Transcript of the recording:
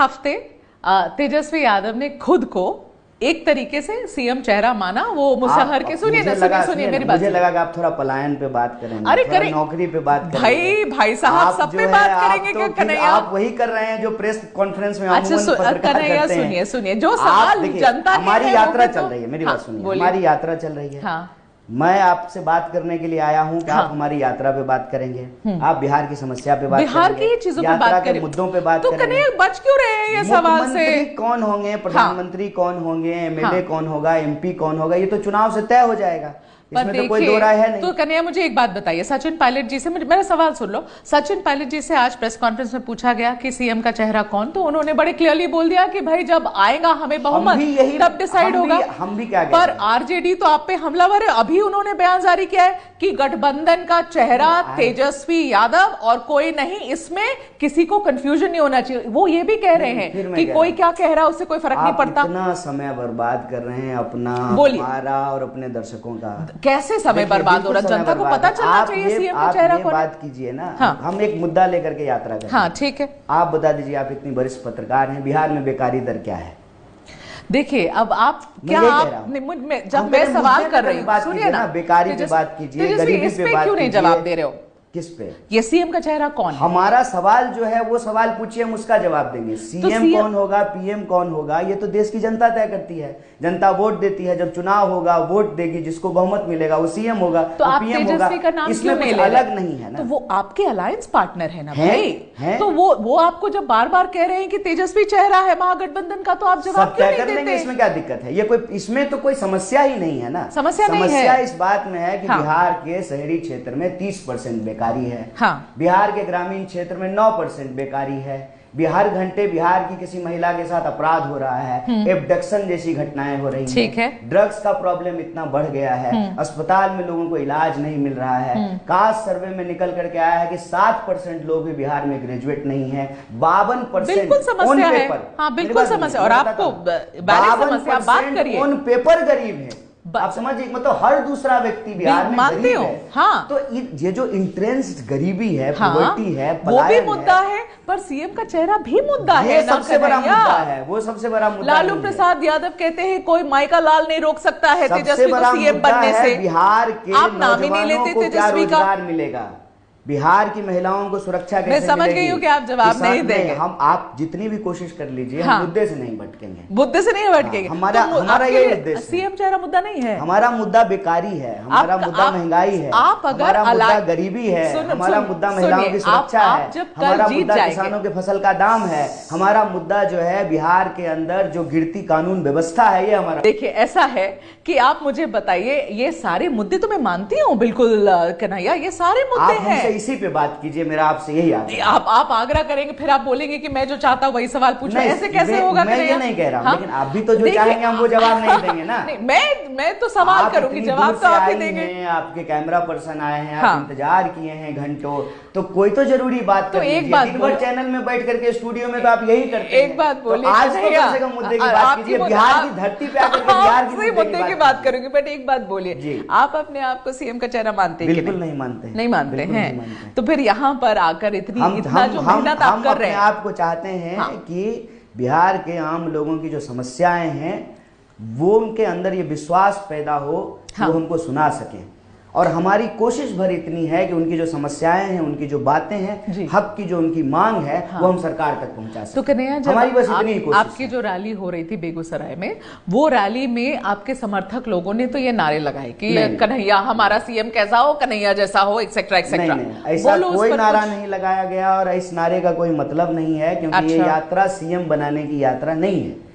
हफ्ते तेजस्वी यादव ने खुद को एक तरीके से सीएम चेहरा माना। वो मुसहर के सुनिए मेरी बात, मुझे लगा कि आप थोड़ा पलायन पे बात करेंगे, अरे करें, नौकरी पे बात करेंगे। भाई साहब सब पे बात करेंगे क्या कन्हैया? आप वही कर रहे हैं जो प्रेस कॉन्फ्रेंस में कन्हैया सुनिए जो सवाल जनता के हमारी यात्रा चल रही है, मेरी बात सुनिए, हमारी यात्रा चल रही है। मैं आपसे बात करने के लिए आया हूं कि आप हमारी यात्रा पे बात करेंगे, आप बिहार की समस्या पे बात बिहार की चीजों पे बात करेंगे, मुद्दों पे बात तो कन्हैया बच क्यों रहे हैं ये सवाल से? कौन होंगे, प्रधानमंत्री कौन होंगे, एमएलए कौन होगा, एमपी कौन होगा, ये तो चुनाव से तय हो जाएगा, इसमें तो कोई दो राय है नहीं। तो कन्हैया मुझे एक बात बताइए, सचिन पायलट जी से मेरा सवाल सुन लो। सचिन पायलट जी से आज प्रेस कॉन्फ्रेंस में पूछा गया कि सीएम का चेहरा कौन, तो उन्होंने बड़े क्लियरली बोल दिया कि भाई जब आएगा हमें बहुमत तब डिसाइड होगा। हम भी क्या पर आरजेडी तो आप पे हमलावर है। अभी उन्होंने बयान जारी किया है कि गठबंधन का चेहरा तेजस्वी यादव और कोई नहीं, इसमें किसी को कंफ्यूजन नहीं होना चाहिए। वो ये भी कह रहे हैं कि कोई क्या कह रहा है उससे कोई फर्क नहीं पड़ता। इतना समय बर्बाद कर रहे हैं अपना, हमारा और अपने दर्शकों का। कैसे समय बर्बाद हो रहा है? जनता को पता चलना चाहिए सीएम का चेहरा कौन। बात कीजिए ना, हम एक मुद्दा लेकर के यात्रा करें। हाँ ठीक है, आप बता दीजिए, आप इतनी वरिष्ठ पत्रकार हैं, बिहार में बेकारी दर क्या है? देखिए अब आप क्या जब मैं सवाल कर रही हूँ, सुनिए ना, बेकारी पे बात कीजिए, गरीबी पे बात क्यों नहीं जवाब दे रहे हो? किस पे? ये सीएम का चेहरा कौन है? हमारा सवाल जो है वो सवाल पूछिए, हम उसका जवाब देंगे। सीएम कौन होगा, पीएम कौन होगा, ये तो देश की जनता तय करती है। जनता वोट देती है, जब चुनाव होगा वोट देगी, जिसको बहुमत मिलेगा वो सीएम होगा, तो आप पीएम होगा। का नाम इसमें कुछ अलग नहीं है ना। तो वो आपके अलायंस पार्टनर है ना भाई, तो वो आपको जब बार बार कह रहे हैं कि तेजस्वी चेहरा है महागठबंधन का, तो आप जवाब क्यों नहीं देते? इसमें क्या दिक्कत है? ये कोई, इसमें तो कोई समस्या ही नहीं है ना। समस्या इस बात में है कि बिहार के शहरी क्षेत्र में 30% बेकारी है, बिहार के ग्रामीण क्षेत्र में 9% बेकारी है, बिहार घंटे बिहार की किसी महिला के साथ अपराध हो रहा है, एब्डक्शन जैसी घटनाएं हो रही हैं, ड्रग्स का प्रॉब्लम इतना बढ़ गया है, अस्पताल में लोगों को इलाज नहीं मिल रहा है। कास्ट सर्वे में निकल करके आया है कि 7% लोग भी बिहार में ग्रेजुएट नहीं है, 52% ऑन पेपर। हाँ बिल्कुल समस्या, और आपको 52% ऑन पेपर गरीब है। आप समझिए, मतलब हर दूसरा व्यक्ति बिहार में गरीब है। हाँ, तो ये जो इंट्रेंस गरीबी है, पॉवर्टी है, वो भी मुद्दा है, पर सीएम का चेहरा भी मुद्दा है। सबसे बड़ा मुद्दा है, वो सबसे बड़ा मुद्दा। लालू प्रसाद यादव कहते हैं कोई माइका लाल नहीं रोक सकता है तेजस्वी को सीएम बनने से। बिहार के आप नाम ही नहीं लेते तेजस्वी का। मिलेगा बिहार की महिलाओं को सुरक्षा कैसे? मैं समझ गई हूँ कि आप जवाब नहीं देंगे। आप जितनी भी कोशिश कर लीजिए, हम मुद्दे से नहीं भटकेंगे, मुद्दे से नहीं भटकेंगे। हमारा ये उद्देश्य, सीएम चेहरा मुद्दा नहीं है हमारा मुद्दा बेकारी है, हमारा मुद्दा महंगाई है, हमारा मुद्दा गरीबी है, हमारा मुद्दा महिलाओं की सुरक्षा है, हमारा मुद्दा किसानों के फसल का दाम है, हमारा मुद्दा जो है बिहार के अंदर जो गिरती कानून व्यवस्था है, ये हमारा। देखिए ऐसा है कि आप मुझे बताइए, ये सारे मुद्दे तो मैं मानती हूँ बिल्कुल कन्हैया, ये सारे मुद्दे हैं, इसी पे बात कीजिए, मेरा आपसे यही आग्रह। आप आग्रह करेंगे, फिर आप बोलेंगे कि मैं जो चाहता हूं वही सवाल पूछूं, ऐसे कैसे होगा? मैं ये नहीं कह रहा हूं, लेकिन आप भी तो जो चाहेंगे हम वो जवाब नहीं देंगे ना। मैं तो सवाल करूंगी, जवाब तो आप ही देंगे। आपके कैमरा पर्सन आए हैं, आप इंतजार किए हैं घंटों, तो कोई तो जरूरी बात तो एक बात चैनल में बैठ करके स्टूडियो में तो आप यही करते हैं। एक बात बोलिए, आज कम से कम मुद्दे की बात कीजिए, बिहार की धरती पे आकर बिहार की मुद्दे की बात करूंगी। बट एक बात बोलिए, आप अपने आप को सीएम का चेहरा मानते हैं? बिल्कुल नहीं मानते। नहीं मानते हैं, तो फिर यहाँ पर आकर इतना जो मेहनत आप कर रहे हैं, आपको चाहते हैं कि बिहार के आम लोगों की जो समस्याएं हैं वो उनके अंदर ये विश्वास पैदा हो, वो हमको सुना सके, और हमारी कोशिश भर इतनी है कि उनकी जो समस्याएं हैं, उनकी जो बातें हैं, हक की जो उनकी मांग है, वो हम सरकार तक पहुंचा सकें। तो कन्हैया, हमारी बस इतनी ही कोशिश। आपकी जो रैली हो रही थी बेगूसराय में, वो रैली में आपके समर्थक लोगों ने तो ये नारे लगाए कि कन्हैया हमारा सीएम कैसा हो, कन्हैया जैसा हो, एक्सेट्रा एक्सेट्रा। ऐसा कोई नारा नहीं लगाया गया, और इस नारे का कोई मतलब नहीं है, क्योंकि ये यात्रा सीएम बनाने की यात्रा नहीं है।